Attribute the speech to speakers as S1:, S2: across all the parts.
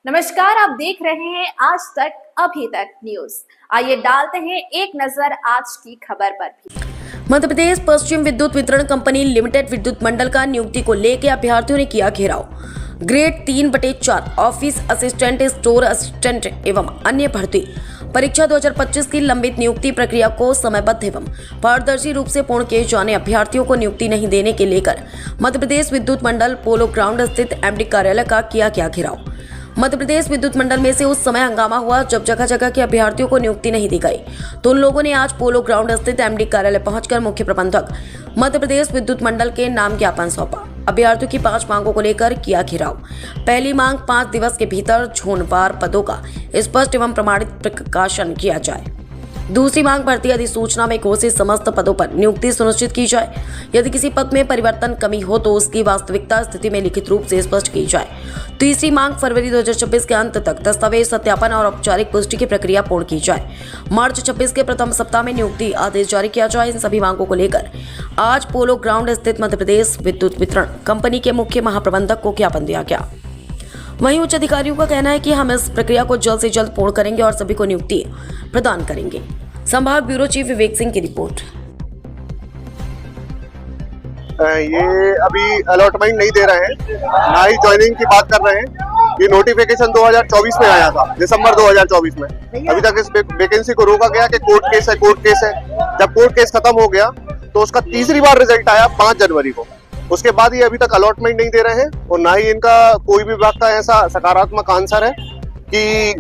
S1: नमस्कार, आप देख रहे हैं आज तक अभी तक न्यूज। आइए डालते हैं एक नजर आज की खबर पर भी।
S2: मध्य प्रदेश पश्चिम विद्युत वितरण कंपनी लिमिटेड विद्युत मंडल का नियुक्ति को लेकर अभ्यर्थियों ने किया घेराव। Grade 3/4 office assistant, store assistant एवं अन्य भर्ती परीक्षा 2025 की लंबित नियुक्ति प्रक्रिया को समयबद्ध एवं पारदर्शी रूप से पूर्ण किए जाने अभ्यर्थियों को नियुक्ति नहीं देने के लेकर मध्य प्रदेश विद्युत मंडल पोलो ग्राउंड स्थित एमडी कार्यालय का किया घेराव। मध्य प्रदेश विद्युत मंडल में से उस समय हंगामा हुआ जब जगह जगह के अभ्यर्थियों को नियुक्ति नहीं दी गई, तो उन लोगों ने आज पोलो ग्राउंड स्थित एमडी कार्यालय पहुंचकर मुख्य प्रबंधक मध्य प्रदेश विद्युत मंडल के नाम ज्ञापन सौंपा। अभ्यर्थियों की 5 मांगों को लेकर किया घेराव। पहली मांग 5 दिवस के भीतर झोनवार पदों का स्पष्ट एवं प्रमाणित प्रकाशन किया जाए। दूसरी मांग भर्ती अधिसूचना में घोषित समस्त पदों पर नियुक्ति सुनिश्चित की जाए। यदि किसी पद में परिवर्तन कमी हो तो उसकी वास्तविकता स्थिति में लिखित रूप से स्पष्ट की जाए। तीसरी मांग फरवरी 2026 के अंत तक दस्तावेज सत्यापन और औपचारिक पुष्टि की प्रक्रिया पूर्ण की जाए। मार्च 26 के प्रथम सप्ताह में नियुक्ति आदेश जारी किया जाए। इन सभी मांगों को लेकर आज पोलो ग्राउंड स्थित मध्य प्रदेश विद्युत वितरण कंपनी के मुख्य महाप्रबंधक को ज्ञापन दिया गया। वहीं उच्च अधिकारियों का कहना है कि हम इस प्रक्रिया को जल्द से जल्द पूर्ण करेंगे और सभी को नियुक्ति प्रदान करेंगे। संभाग ब्यूरो चीफ विवेक सिंह की रिपोर्ट।
S3: ये अभी अलॉटमेंट नहीं दे रहे हैं, ना ही ज्वाइनिंग की बात कर रहे हैं। ये नोटिफिकेशन 2024 में आया था, दिसंबर 2024 में। अभी तक इस वैकेंसी को रोका गया कि कोर्ट केस है। जब कोर्ट केस खत्म हो गया तो उसका तीसरी बार रिजल्ट आया 5 जनवरी को। उसके बाद ये अभी तक अलॉटमेंट नहीं दे रहे हैं और ना ही इनका कोई भी विभाग का ऐसा सकारात्मक आंसर है कि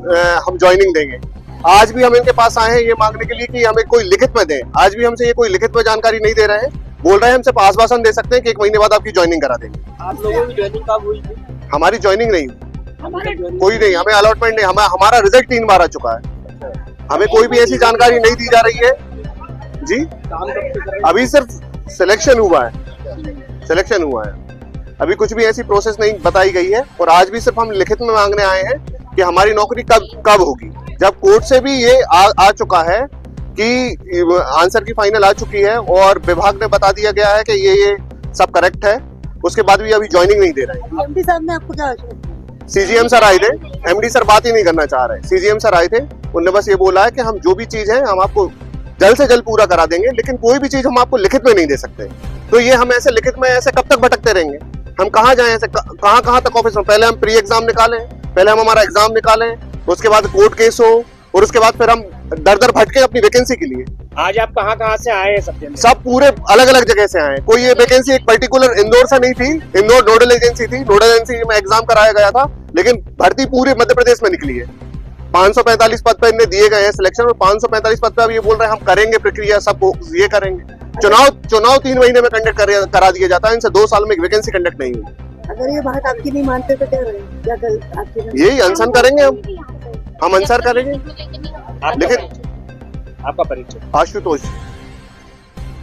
S3: हम ज्वाइनिंग देंगे। आज भी हम इनके पास आए हैं ये मांगने के लिए कि हमें कोई लिखित में दें। आज भी हमसे ये कोई लिखित में जानकारी नहीं दे रहे हैं। बोल रहे हैं हम सिर्फ आश्वासन दे सकते हैं कि 1 महीने बाद आपकी ज्वाइनिंग करा देंगे।
S4: आप लोगों की ज्वाइनिंग कब हुई थी?
S3: हमारी ज्वाइनिंग नहीं, कोई नहीं, हमें अलॉटमेंट नहीं। हमारा रिजल्ट 3 बार आ चुका है, हमें कोई भी ऐसी जानकारी नहीं दी जा रही है जी। अभी सिर्फ सिलेक्शन हुआ है, अभी कुछ भी ऐसी प्रोसेस नहीं बताई गई है। और आज भी सिर्फ हम लिखित में मांगने आए हैं कि हमारी नौकरी कब होगी। जब कोर्ट से भी ये आ चुका है कि आंसर की फाइनल आ चुकी है और विभाग ने बता दिया गया है कि ये सब करेक्ट है, उसके बाद भी अभी ज्वाइनिंग नहीं दे रहे हैं।
S4: एमडी साहब ने आपको क्या?
S3: सीजीएम सर आए थे, एमडी सर बात ही नहीं करना चाह रहे। सीजीएम सर आए थे, उन्होंने बस ये बोला है कि हम जो भी चीज है हम आपको जल्द से जल्द पूरा करा देंगे, लेकिन कोई भी चीज हम आपको लिखित में नहीं दे सकते। तो ये हम ऐसे लिखित में ऐसे कब तक भटकते रहेंगे? हम कहाँ जाए, ऐसे कहाँ तक ऑफिस में? पहले हम प्री एग्जाम निकालें, पहले हम हमारा एग्जाम निकालें, उसके बाद कोर्ट केस हो और उसके बाद फिर हम दर भटके अपनी वैकेंसी के लिए।
S4: आज आप कहाँ से आए हैं?
S3: सब पूरे अलग अलग जगह से आए। कोई ये वैकेंसी एक पर्टिकुलर इंदौर से नहीं थी, इंदौर नोडल एजेंसी थी, नोडल एजेंसी में एग्जाम कराया गया था, लेकिन भर्ती पूरे मध्य प्रदेश में निकली है। 545 पद पे इन्हें दिए गए हैं सिलेक्शन, और 545 पद पे अब ये बोल रहे हैं हम करेंगे प्रक्रिया, सब ये करेंगे। चुनाव 3 महीने में कंडक्ट करा दिया जाता है, इनसे 2 साल में एक वैकेंसी कंडक्ट नहीं हुई।
S4: अगर ये बात आपकी नहीं मानते तो क्या आपकी?
S3: यही अनशन करेंगे, हम अनशन करेंगे। लेकिन
S4: आपका परिचय?
S3: आशुतोष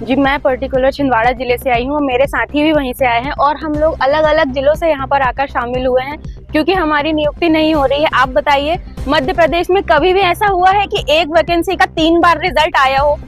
S5: जी, मैं पर्टिकुलर छिंदवाड़ा जिले से आई हूँ, मेरे साथी भी वहीं से आए हैं और हम लोग अलग अलग जिलों से यहाँ पर आकर शामिल हुए हैं क्योंकि हमारी नियुक्ति नहीं हो रही है। आप बताइए, मध्य प्रदेश में कभी भी ऐसा हुआ है कि एक वैकेंसी का 3 बार रिजल्ट आया हो?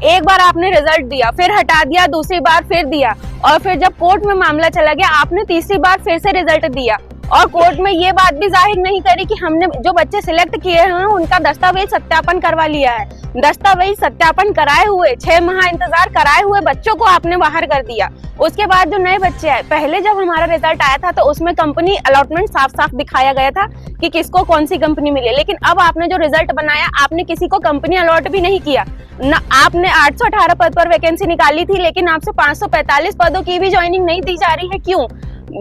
S5: एक बार आपने रिजल्ट दिया, फिर हटा दिया, दूसरी बार फिर दिया, और फिर जब कोर्ट में मामला चला गया आपने तीसरी बार फिर से रिजल्ट दिया और कोर्ट में ये बात भी जाहिर नहीं करी कि हमने जो बच्चे सिलेक्ट किए हैं उनका दस्तावेज सत्यापन करवा लिया है। दस्तावेज सत्यापन कराए हुए 6 माह इंतजार कराए हुए बच्चों को आपने बाहर कर दिया। उसके बाद जो नए बच्चे आए, पहले जब हमारा रिजल्ट आया था तो उसमें कंपनी अलॉटमेंट साफ दिखाया गया था कि किसको कौन सी कंपनी मिले, लेकिन अब आपने जो रिजल्ट बनाया आपने किसी को कंपनी अलॉट भी नहीं किया ना। आपने 818 पद पर वैकेंसी निकाली थी, लेकिन आपसे 545 पदों की भी ज्वाइनिंग नहीं दी जा रही है। क्यों?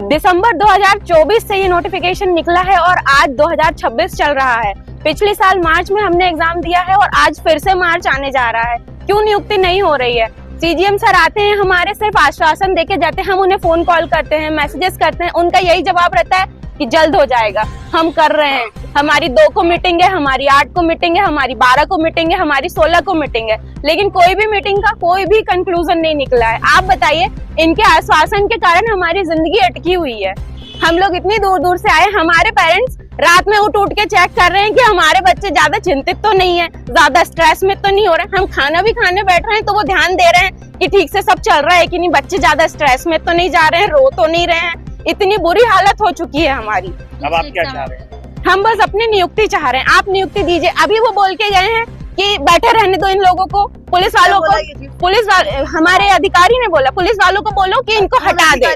S5: दिसंबर 2024 से ये नोटिफिकेशन निकला है और आज 2026 चल रहा है। पिछले साल मार्च में हमने एग्जाम दिया है और आज फिर से मार्च आने जा रहा है। क्यों नियुक्ति नहीं हो रही है? सीजीएम सर आते हैं, हमारे सिर्फ आश्वासन देके जाते हैं, हम उन्हें फोन कॉल करते हैं, मैसेजेस करते हैं, उनका यही जवाब रहता है कि जल्द हो जाएगा, हम कर रहे हैं। हमारी 2 को मीटिंग है, हमारी 8 को मीटिंग है, हमारी 12 को मीटिंग है, हमारी 16 को मीटिंग है, लेकिन कोई भी मीटिंग का कोई भी कंक्लूजन नहीं निकला है। आप बताइए, इनके आश्वासन के कारण हमारी जिंदगी अटकी हुई है। हम लोग इतनी दूर दूर से आए, हमारे पेरेंट्स रात में उठ के चेक कर रहे हैं कि हमारे बच्चे ज्यादा चिंतित तो नहीं है, ज्यादा स्ट्रेस में तो नहीं हो रहे। हम खाना भी खाने बैठ रहे हैं तो वो ध्यान दे रहे हैं कि ठीक से सब चल रहा है कि नहीं, बच्चे ज्यादा स्ट्रेस में तो नहीं जा रहे हैं, रो तो नहीं रहे हैं। इतनी बुरी हालत हो चुकी है हमारी।
S4: अब आप क्या चाह रहे हैं?
S5: हम बस अपनी नियुक्ति चाह रहे हैं, आप नियुक्ति दीजिए। अभी वो बोल के गए हैं कि बैठे रहने दो इन लोगों को, पुलिस वालों को, हमारे अधिकारी ने बोला पुलिस वालों को बोलो कि इनको हटा दे,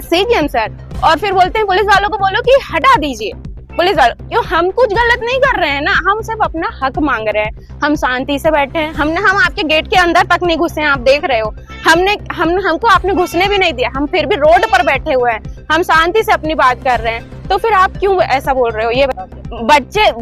S5: सीजीएम सर। और फिर बोलते हैं पुलिस वालों को बोलो कि हटा दीजिए पुलिस वालों, क्यों? हम कुछ गलत नहीं कर रहे हैं ना, हम सिर्फ अपना हक मांग रहे हैं। हम शांति से बैठे हैं, हम आपके गेट के अंदर तक नहीं घुसे हैं, आप देख रहे हो। हमको आपने घुसने भी नहीं दिया, हम फिर भी रोड पर बैठे हुए हैं, हम शांति से अपनी बात कर रहे हैं। तो फिर आप क्यों ऐसा बोल रहे हो? ये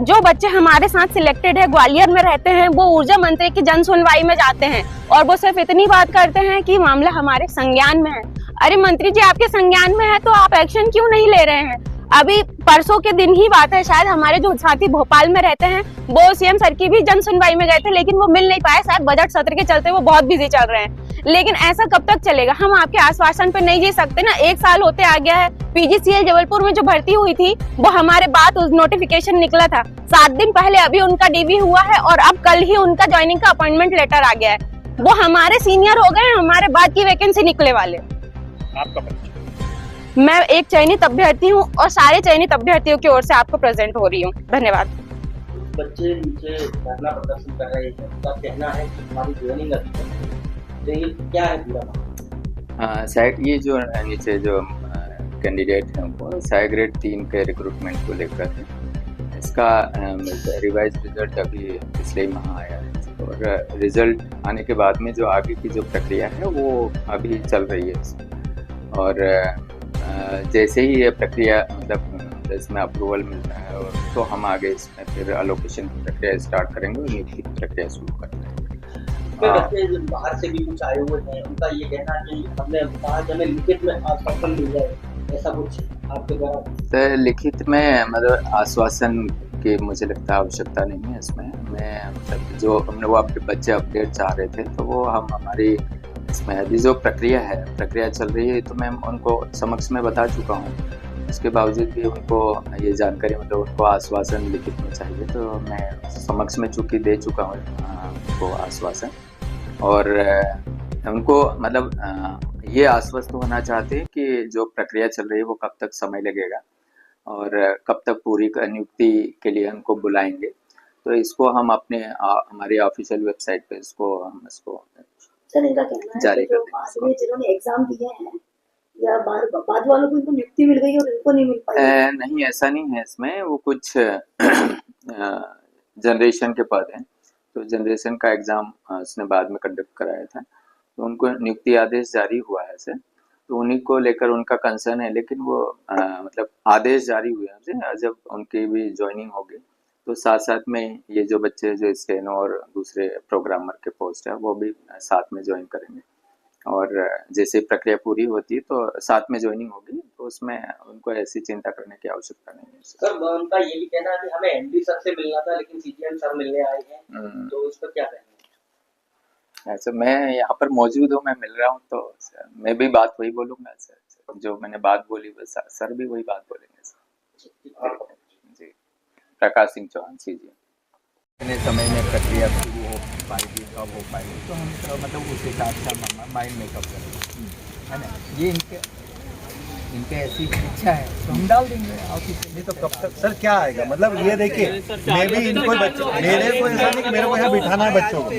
S5: जो बच्चे हमारे साथ सिलेक्टेड है, ग्वालियर में रहते हैं, वो ऊर्जा मंत्री की जन सुनवाई में जाते हैं और वो सिर्फ इतनी बात करते हैं कि मामला हमारे संज्ञान में है। अरे मंत्री जी, आपके संज्ञान में है तो आप एक्शन क्यों नहीं ले रहे हैं? अभी परसों के दिन ही बात है, शायद हमारे जो साथी भोपाल में रहते हैं वो सीएम सर की भी जन सुनवाई में गए थे, लेकिन वो मिल नहीं पाए, शायद बजट सत्र के चलते वो बहुत बिजी चल रहे हैं। लेकिन ऐसा कब तक चलेगा? हम आपके आश्वासन पे नहीं जी सकते ना। 1 साल होते आ गया है। पीजीसीएल जबलपुर में जो भर्ती हुई थी वो हमारे बाद नोटिफिकेशन निकला था 7 दिन पहले, अभी उनका डीबी हुआ है और अब कल ही उनका ज्वाइनिंग का अपॉइंटमेंट लेटर आ गया है। वो हमारे सीनियर हो गए, हमारे बाद की वैकेंसी निकले वाले।
S6: आपका
S5: मैं एक चयनित अभ्यर्थी हूँ और सारे चयनित अभ्यर्थियों की ओर से आपको प्रेजेंट हो रही हूँ। धन्यवाद।
S6: बच्चे नीचे धरना प्रदर्शन कर रहे हैं, उनका कहना है कि हमारी ज्वाइनिंग अभी तो ये क्या है पूरा?
S7: शायद ये जो नीचे जो कैंडिडेट हैं वो साई ग्रेड 3 के रिक्रूटमेंट को लेकर है। इसका रिवाइज रिजल्ट अभी पिछले माह आया है और रिजल्ट आने के बाद में जो आगे की जो प्रक्रिया है वो अभी चल रही है। और जैसे ही ये प्रक्रिया मतलब इसमें अप्रूवल मिलता है और तो हम आगे इसमें फिर अलोकेशन की प्रक्रिया स्टार्ट करेंगे और नियुक्ति की प्रक्रिया शुरू कर देंगे।
S6: बच्चे बाहर से भी कुछ आए हुए हैं, उनका ये कहना है कि हमने कहा कि हमें लिखित में आश्वासन मिल जाए, ऐसा कुछ आपके द्वारा?
S7: तो लिखित में मतलब आश्वासन की मुझे लगता है आवश्यकता नहीं है इसमें। मैं मतलब जो हमने वो अपने बच्चे अपडेट चाह रहे थे तो वो हम हमारी इसमें अभी जो प्रक्रिया चल रही है तो मैं उनको समक्ष में बता चुका हूँ। उसके बावजूद भी उनको ये जानकारी मतलब उनको आश्वासन लिखित में चाहिए, तो मैं समक्ष में चूँकि दे चुका हूँ उनको आश्वासन। और उनको मतलब ये आश्वस्त होना चाहते हैं कि जो प्रक्रिया चल रही है वो कब तक समय लगेगा और कब तक पूरी नियुक्ति के लिए उनको बुलाएंगे। तो इसको हम अपने हमारी ऑफिशियल वेबसाइट पे इसको
S4: सर, इनका कहना है
S7: जारी
S4: कि जो पास में जिन्होंने एग्जाम दिए हैं या बाद वालों को इनको नियुक्ति मिल गई और इनको नहीं मिल पाई।
S7: नहीं, ऐसा नहीं है इसमें। वो कुछ जनरेशन के पद हैं तो जनरेशन का एग्जाम उसने बाद में कंडक्ट कराया था तो उनको नियुक्ति आदेश जारी हुआ है ऐसे, तो उन्हीं को लेकर उनका कंसर्न है। लेकिन वो मतलब आदेश जारी हुए हैं, जब उनकी भी ज्वाइनिंग होगी तो साथ साथ में ये जो बच्चे जो स्टेनो और दूसरे प्रोग्रामर के पोस्ट है वो भी साथ में ज्वाइन करेंगे। और जैसे प्रक्रिया पूरी होती है तो साथ में ज्वाइनिंग होगी, तो उसमें उनको ऐसी चिंता करने की आवश्यकता नहीं है।
S6: सर, उनका ये भी कहना है कि हमें एमडी सर से मिलना था लेकिन सीजीएम सर मिलने आए हैं, तो इस पर क्या कहेंगे?
S7: ऐसे मैं यहाँ पर मौजूद हूँ, मैं मिल रहा हूँ, तो मैं भी बात वही बोलूँगा सर, जो मैंने बात बोली बस सर भी वही बात बोलेंगे सर। जी, प्रकाश सिंह चौहान सीजीएम।
S8: इतने समय में प्रक्रिया शुरू हो पाएगी, कब हो पाएगी, तो हम मतलब उस हिसाब से हम माइंड मेकअप करेंगे, है ना। ये इनके ऐसी इच्छा है तो हम डाल देंगे ऑफिस। नहीं तो कब तक सर क्या आएगा? मतलब ये देखिए, मैं भी इनको बच्चों मेरे को ऐसा नहीं कि मेरे को यहाँ बिठाना है बच्चों को।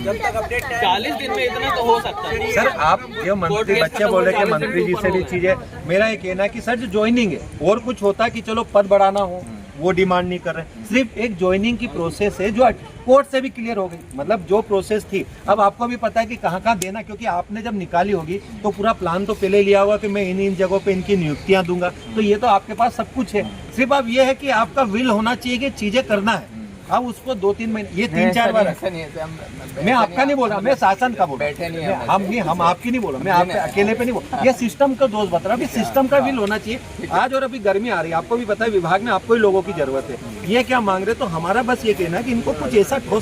S9: जब तक अपडेट 40 दिन में इतना तो हो सकता है
S8: सर। आप जो मंत्री बच्चे बोले कि मंत्री जी से भी चीजें, मेरा ये कहना है कि सर जो ज्वाइनिंग है और कुछ होता है कि चलो पद बढ़ाना हो वो डिमांड नहीं कर रहे, सिर्फ एक ज्वाइनिंग की प्रोसेस है जो कोर्ट से भी क्लियर हो गई। मतलब जो प्रोसेस थी अब आपको भी पता है कि कहाँ देना, क्योंकि आपने जब निकाली होगी तो पूरा प्लान तो पहले लिया होगा कि मैं इन जगहों पे इनकी नियुक्तियां दूंगा, तो ये तो आपके पास सब कुछ है। सिर्फ अब ये है कि आपका विल होना चाहिए कि चीजें करना है। अब उसको 2-3 महीने, ये 3-4 बार मैं आपका नहीं बोल रहा, मैं शासन का बोल रहा हूँ। हम आपकी नहीं बोल रहा, मैं आपके अकेले पे नहीं बोल रहा, ये सिस्टम का दोष बता रहा हूँ। सिस्टम का विल होना चाहिए। आज और अभी गर्मी आ रही है, आपको भी पता है विभाग में आपको ही लोगों की जरूरत है। ये क्या मांग रहे, तो हमारा बस ये कहना है कि इनको कुछ ऐसा ठोस